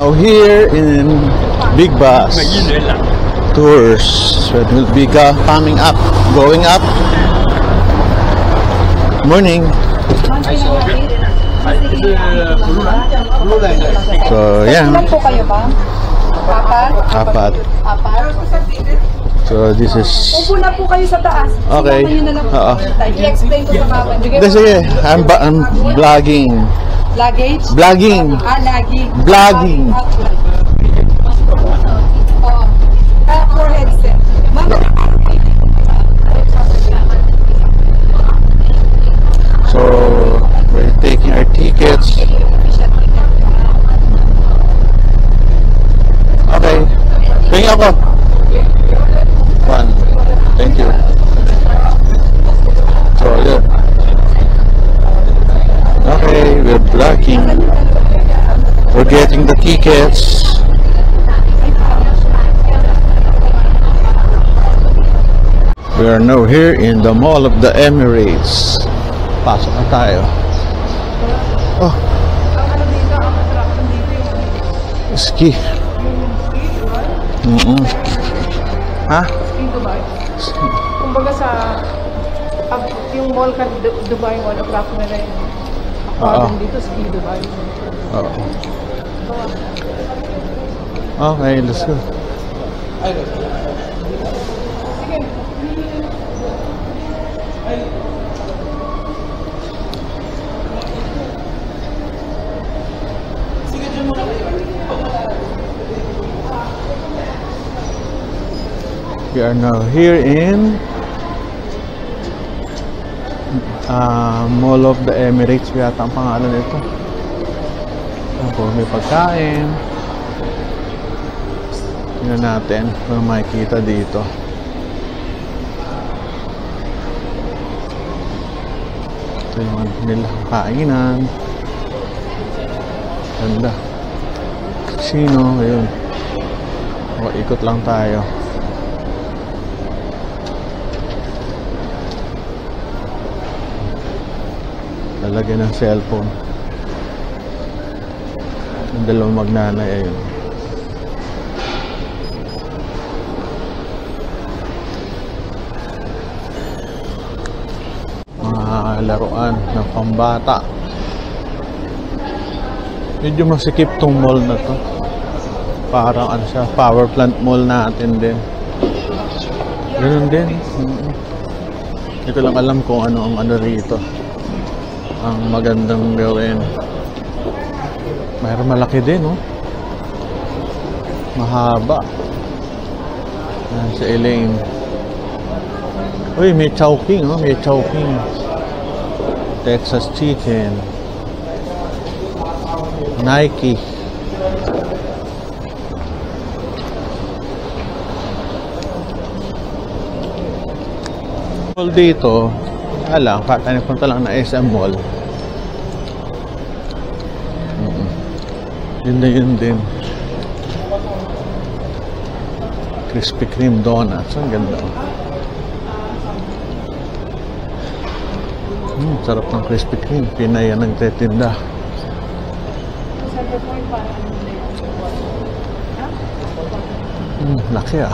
now here in Big Bus Tours. So it will be coming up, going up. Morning. So yeah. Ilan po kayo ba? Apat. So this is. Upo na po kayo sa taas. Okay. Oo. I-explain ko sa mga. Sige, I'm vlogging. Luggage? Vlogging. Lagging. Vlogging. Oo. For headset. So we're taking our tickets. Okay. Tingin ako. One. Thank you. So yeah. Okay, we're blocking. We're getting the tickets. We are now here in the Mall of the Emirates. Pasok na tayo. Oh. Ski. Ha? Yung Dubai. Kumbaga sa yung mall ka Dubai Mall of Rock na rin. Dito ski Dubai. Oo. Okay, let's go. We are now here in Mall of the Emirates. Yata ang pangalan nito. Ako, may pagkain. Tingnan natin kung makikita dito. Ito yung nilang kainan. Ganda. Casino, ayun. O, ikot lang tayo. Lalagyan ng cellphone. Yung dalawang magnanay ayun. Mga laruan ng pambata. Medyo masikip tong mall na to. Parang ano siya, power plant mall natin din. Ganun din. Hindi ko lang alam kung ano ang ano rito. Ang magandang gawin. Mayroon malaki din, oh. Mahaba. Yan si Elaine. Uy, may Chowking, oh. May Chowking. Texas Chicken. Nike. Dito, alam, katanin punta lang na SM Mall. Yun din. Krispy Kreme donuts. Ang ganda. Sarap ng Krispy Kreme. Pinay yan nagtitinda. Laki ah.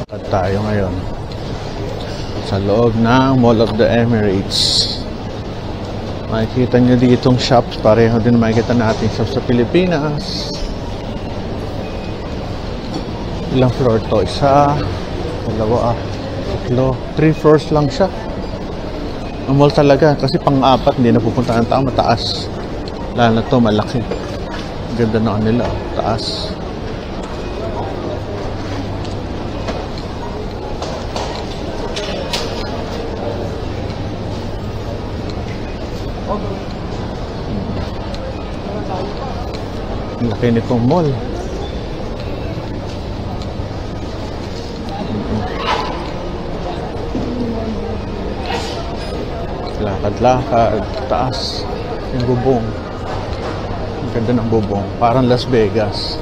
At tayo ngayon sa loob ng Mall of the Emirates. Makikita nyo ditong shops, pareho din makikita natin shops sa Pilipinas. Ilang floor to? Isa, dalawa, tatlo, 3 floors lang siya. Ang mall talaga, kasi pang-apat hindi na pupunta ng tao, mataas. Lalo na to, malaki. Ganda na nila, taas. Laki nitong mall. Lakad-lakad, taas yung bubong. Ang ganda ng bubong. Parang Las Vegas.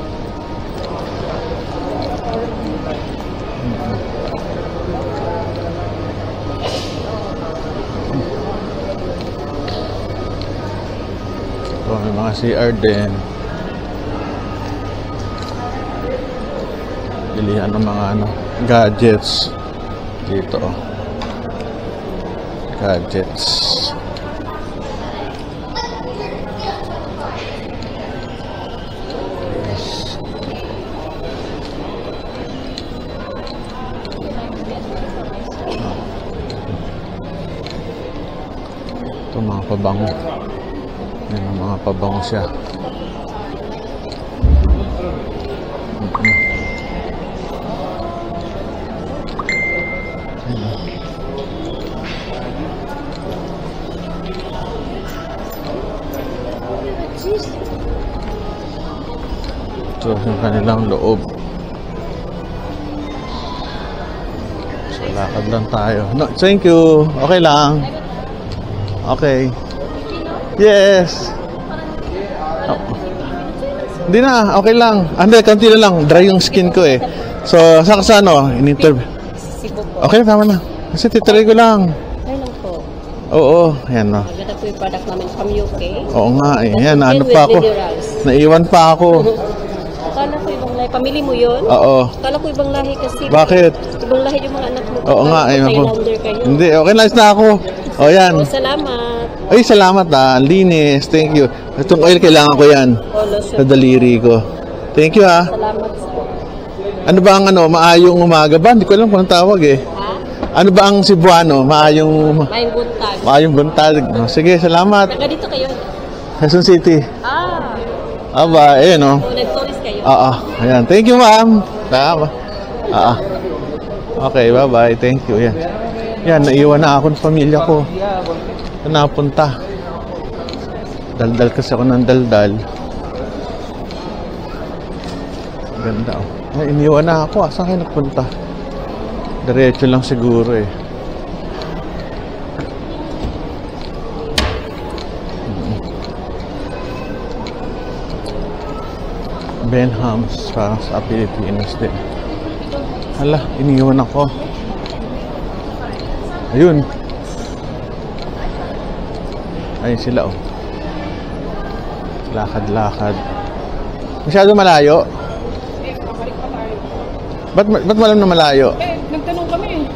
So, may mga CR din. Bilihan ng mga gadgets dito. Gadgets. Ito mga pabango. Yan ang mga pabango siya. Ito yung kanilang loob. So, lakad lang tayo. No, thank you. Okay lang. Okay. Yes. Oh. Hindi na, okay lang. Hindi, kanti na lang. Dry yung skin ko eh. So, sa ano? In-interview. Okay, tama na. Kasi titry ko lang. Ayun lang po. Oo, yan o. Maganda po yung product namin from UK. Oo nga eh. Yan, ano With pa ako. minerals. Naiwan pa ako. Kala ko ibang lahi. Pamili mo yun? Oo. Kala ko ibang lahi kasi. Bakit? Ibang lahi yung mga anak mo. Oo nga eh. Highlander kayo. Hindi, okay lang na ako. O yan. Oh, salamat. Ay, salamat ah. Linis. Thank you. Itong oil, kailangan ko yan. Olo, Sa sir. daliri ko. Thank you ah. Salamat, sir. Ano ba ang maayong umaga ba? Hindi ko alam kung anong tawag eh. Ha? Ano ba ang Cebuano? Maayong buntag. Oh, sige, salamat. Taga dito kayo. Quezon City. Ah. Aba, ayun oh. Oh, nag-tourist kayo. Ayan. Thank you, ma'am. Tama. Okay, bye-bye. Thank you. Yan. Yan, naiwan na ako ng pamilya ko. Ito napunta. Daldal kasi ako ng daldal. Ganda oh. Ay, iniwan na ako. Saan kayo nagpunta? Diretso lang siguro eh. Benhams, parang sa Pilipinas din. Hala, iniwan ako. Ayun. Ayun sila oh. Lakad-lakad. Masyado malayo. Ba't malam na malayo? Nagtanong kami.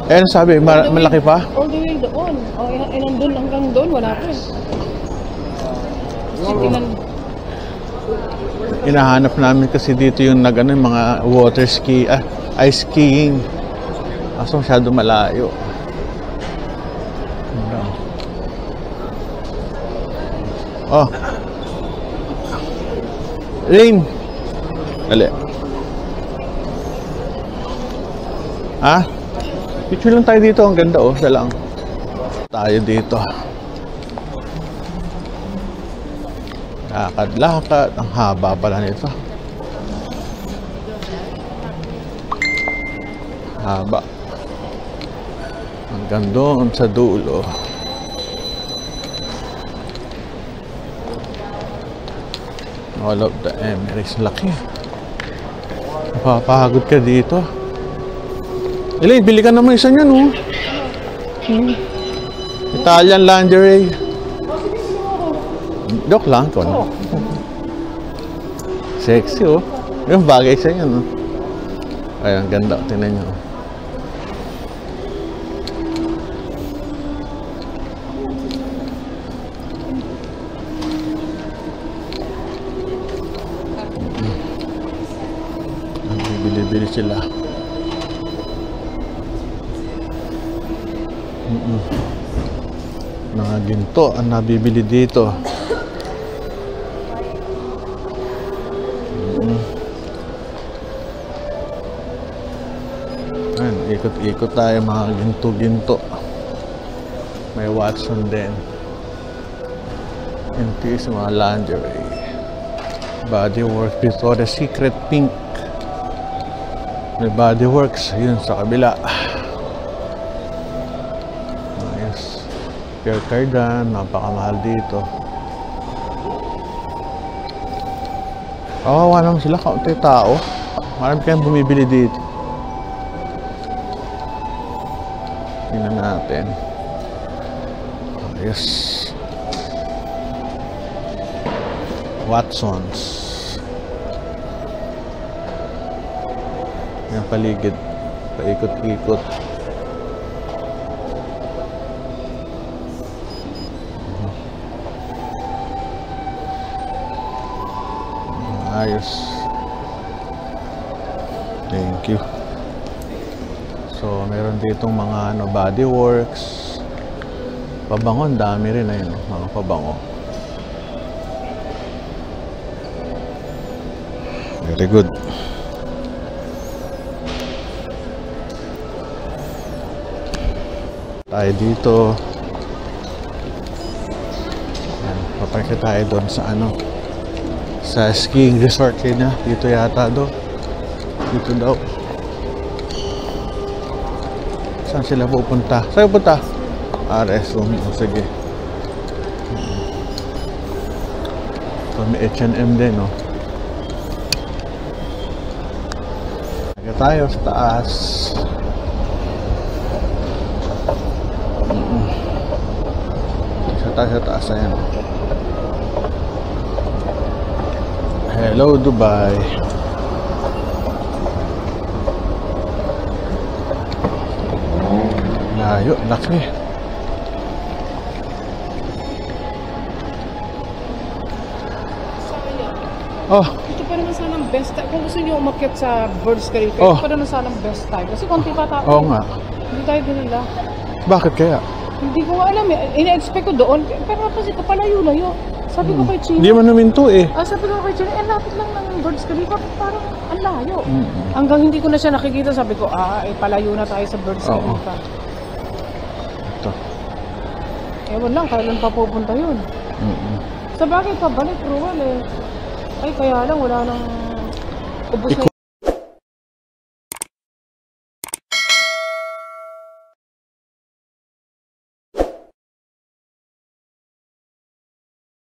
Ano sabi? Malaki pa? All the way doon. Nandun hanggang doon, wala pa. Hinahanap namin kasi dito yung yung mga water ski, ice skiing. Kaso masyado malayo. Oh. Rain. Dali. Ha? Picture lang tayo dito. Ang ganda oh. Siya lang. Tayo dito. Lakad-lakad. Ang haba pala nito. Haba. Hanggang doon sa dulo. All of the Emirates. Laki. Napapagod ka dito. Elaine, bili ka naman isa niyan, oh. Italian lingerie. Joke lang ko, no? Sexy, oh. Yung bagay sa inyo, no? Ay, ang ganda. Tingnan nyo. Bili-bili sila. Mga ginto ang nabibili dito. Ayan, ikot-ikot tayo mga ginto-ginto. May Watson din. Ito is mga lingerie. Body Works, Victoria's Secret Pink. May Body Works, yun sa kabila. Ayos. Pierre Cardin, napakamahal dito. Kawawa naman sila, kaunti tao. Marami kayong bumibili dito. Tingnan natin. Yes. Watsons. Yung paligid. Paikot-ikot. Ayos. Thank you. So, meron ditong mga body works. Pabango, ang dami rin ayun, mga pabango. Very good. Tayo dito. Ayan, paparke tayo doon sa sa skiing resort na. Dito yata dito daw. Saan sila pupunta? Saan pupunta? RS room. O, sige. Ito may H&M din, no? Kaya tayo sa taas. Sa taas, ayan. Hello, Dubai. Layo, laki. Oh, Ito pa naman sanang best time. Kung gusto niyo umakyat sa Burj Khalifa, Oh. ito pa naman sanang best time. Kasi konti pa tayo. oo nga. Hindi tayo dinila. Bakit kaya? Hindi ko nga alam eh. Ina-expect ko doon. Pero kasi kapalayo-layo. Sabi ko kay Chino. Hindi man naminto eh. Sabi ko kay Chino, lapit lang ng Burj Khalifa. Parang ang layo. Mm-mm. Hanggang hindi ko na siya nakikita, sabi ko, palayo na tayo sa Burj Oo. Khalifa. Ito. Ewan lang, kailan pa pupunta yun. Mm-mm. Sa bagay, pabalik, Ruel eh. Ay, kaya lang, wala nang ubos na